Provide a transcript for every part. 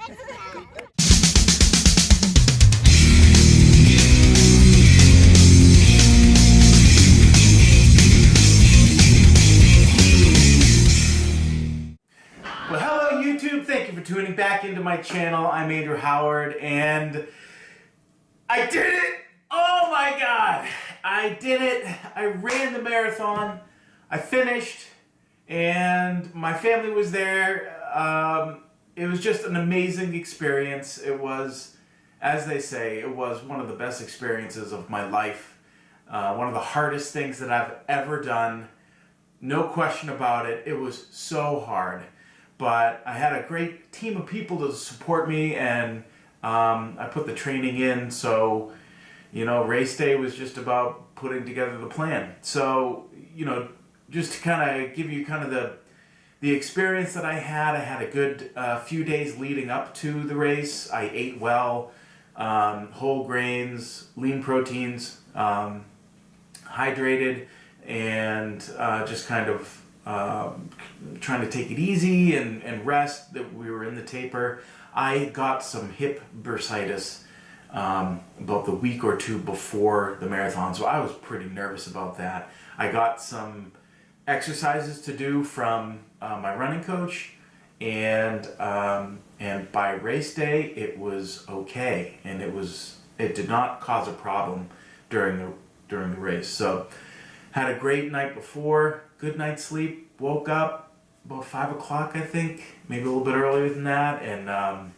Well, hello YouTube, thank you for tuning back into my channel. I'm Andrew Howard and I did it! Oh my God! I did it! I ran the marathon, I finished, and my family was there. It was just an amazing experience. It was, as they say, it was one of the best experiences of my life. One of the hardest things that I've ever done. No question about it. It was so hard. But I had a great team of people to support me, and I put the training in, so, you know, race day was just about putting together the plan. So, you know, just to kind of give you kind of the experience that I had a good few days leading up to the race. I ate well, whole grains, lean proteins, hydrated, and just kind of trying to take it easy and rest. That we were in the taper. I got some hip bursitis about the week or two before the marathon, so I was pretty nervous about that. I got some exercises to do from my running coach, and by race day it was okay, and it did not cause a problem during the race. So had a great night before, good night's sleep, woke up about 5 o'clock, I think, maybe a little bit earlier than that, and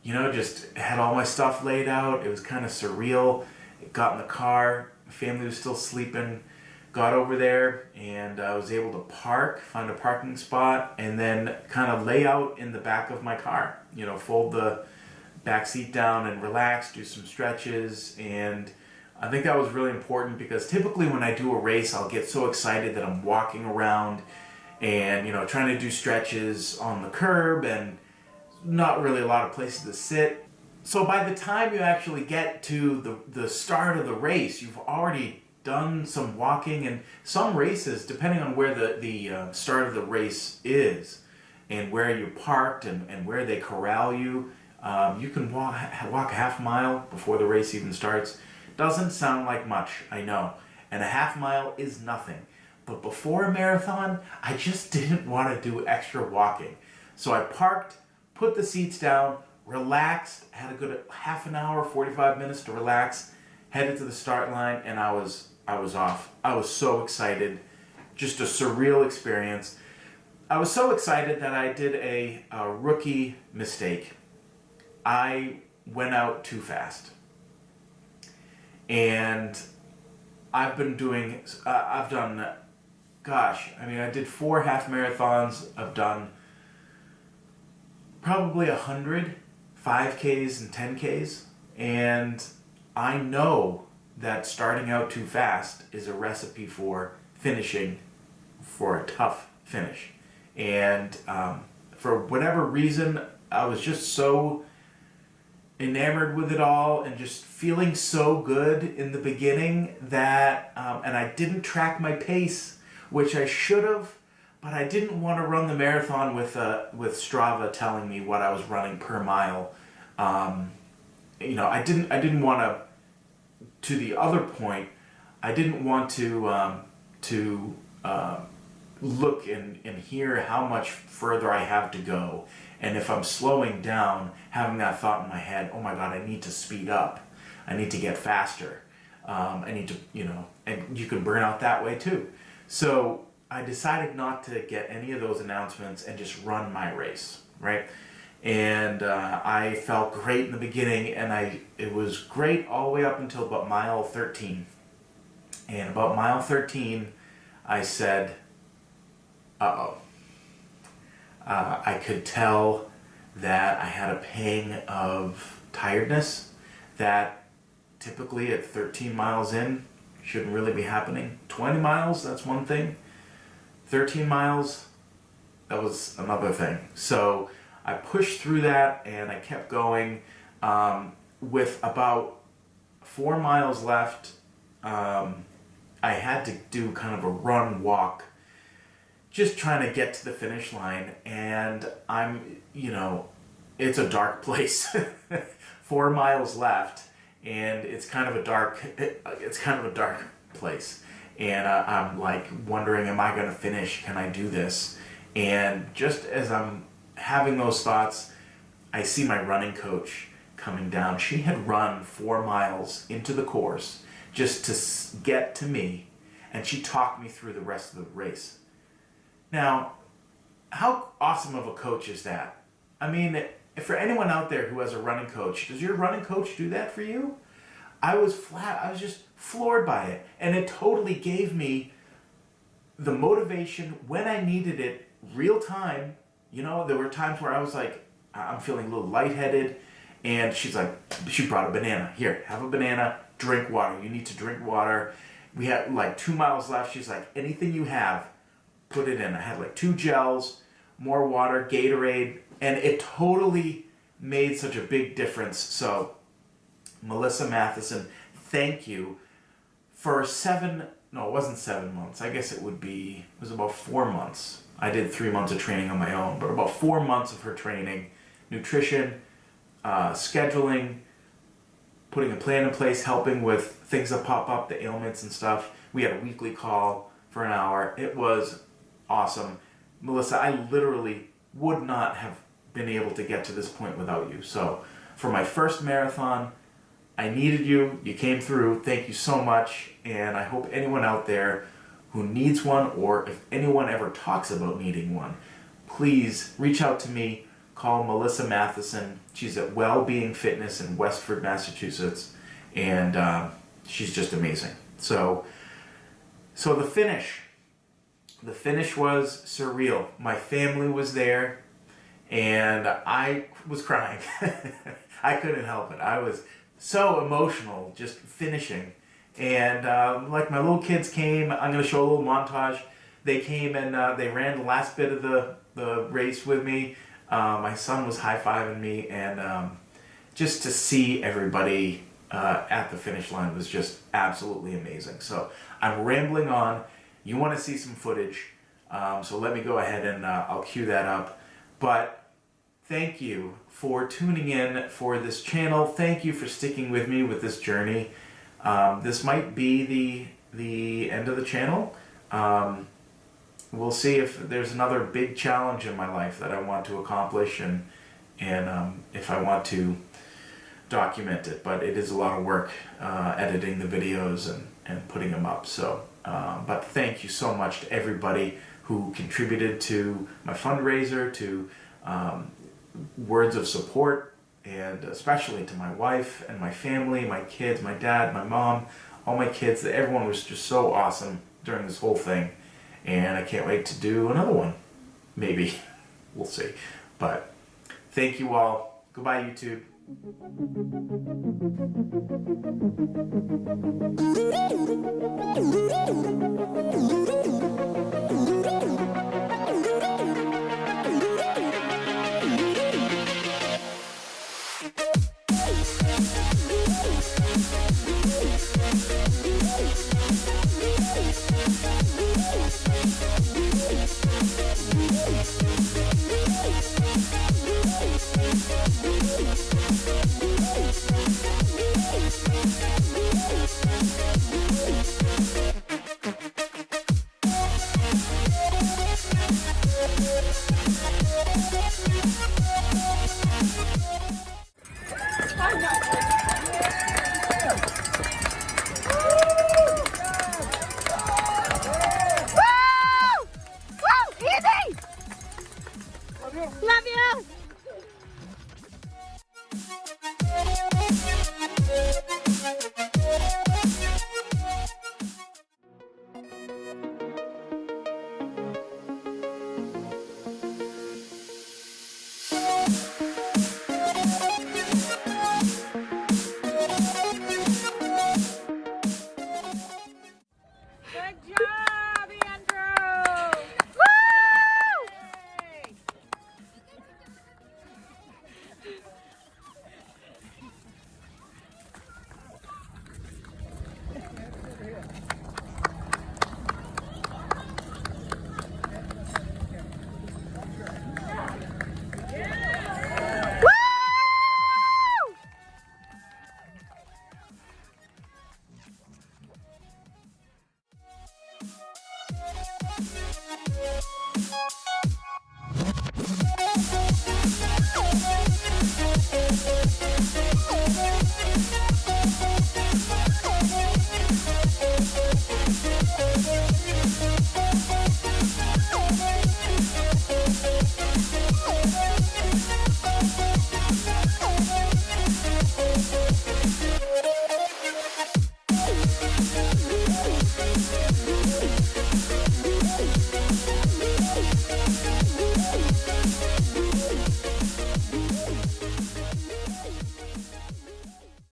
you know, just had all my stuff laid out. It was kind of surreal. Got in the car, my family was still sleeping, got over there, and I was able to find a parking spot, and then kind of lay out in the back of my car. You know, fold the back seat down and relax, do some stretches, and I think that was really important because typically when I do a race, I'll get so excited that I'm walking around and, you know, trying to do stretches on the curb and not really a lot of places to sit. So by the time you actually get to the start of the race, you've already done some walking, and some races, depending on where the start of the race is and where you parked and where they corral you, you can walk a half mile before the race even starts. Doesn't sound like much, I know, and a half mile is nothing. But before a marathon, I just didn't want to do extra walking. So I parked, put the seats down, relaxed, had a good half an hour, 45 minutes to relax, headed to the start line, and I was off. I was so excited, just a surreal experience. I was so excited that I did a rookie mistake. I went out too fast. And I did 4 half marathons. I've done probably 100 5Ks and 10Ks. And I know that starting out too fast is a recipe for finishing for a tough finish. And for whatever reason, I was just so enamored with it all and just feeling so good in the beginning that, and I didn't track my pace, which I should have, but I didn't want to run the marathon with Strava telling me what I was running per mile. You know, I didn't want to the other point, I didn't want to look and hear how much further I have to go. And if I'm slowing down, having that thought in my head, oh my God, I need to speed up. I need to get faster. I need to, you know, and you can burn out that way too. So I decided not to get any of those announcements and just run my race, right? And I felt great in the beginning, and it was great all the way up until about mile 13. And about mile 13, I said, uh-oh. I could tell that I had a pang of tiredness that typically at 13 miles in shouldn't really be happening. 20 miles, that's one thing. 13 miles, that was another thing. So I pushed through that and I kept going. With about 4 miles left, I had to do kind of a run walk, just trying to get to the finish line. And I'm, you know, it's a dark place. 4 miles left, and it's kind of a dark place. And I'm like wondering, am I going to finish? Can I do this? And just as I'm having those thoughts, I see my running coach coming down. She had run 4 miles into the course just to get to me, and she talked me through the rest of the race. Now, how awesome of a coach is that? I mean, for anyone out there who has a running coach, does your running coach do that for you? I was just floored by it. And it totally gave me the motivation when I needed it, real time. You know, there were times where I was like, I'm feeling a little lightheaded. And she's like, she brought a banana. Here, have a banana, drink water. You need to drink water. We had like 2 miles left. She's like, anything you have, put it in. I had like 2 gels, more water, Gatorade. And it totally made such a big difference. So, Melissa Matheson, thank you for it wasn't 7 months. I guess it was about 4 months. I did 3 months of training on my own, but about 4 months of her training, nutrition, scheduling, putting a plan in place, helping with things that pop up, the ailments and stuff. We had a weekly call for an hour. It was awesome. Melissa, I literally would not have been able to get to this point without you. So for my first marathon, I needed you. You came through. Thank you so much. And I hope anyone out there who needs one, or if anyone ever talks about needing one, please reach out to me. Call Melissa Matheson. She's at Wellbeing Fitness in Westford, Massachusetts. And she's just amazing. So the finish. The finish was surreal. My family was there, and I was crying. I couldn't help it. I was so emotional just finishing. And like my little kids came, I'm going to show a little montage. They came and they ran the last bit of the race with me. My son was high-fiving me, and just to see everybody at the finish line was just absolutely amazing. So I'm rambling on. You want to see some footage, so let me go ahead and I'll cue that up. But thank you for tuning in for this channel. Thank you for sticking with me with this journey. This might be the end of the channel. We'll see if there's another big challenge in my life that I want to accomplish, and if I want to document it. But it is a lot of work editing the videos and putting them up. So, but thank you so much to everybody who contributed to my fundraiser, to words of support, and especially to my wife and my family, my kids, my dad, my mom, all my kids. Everyone was just so awesome during this whole thing, and I can't wait to do another one. Maybe. We'll see. But thank you all. Goodbye, YouTube.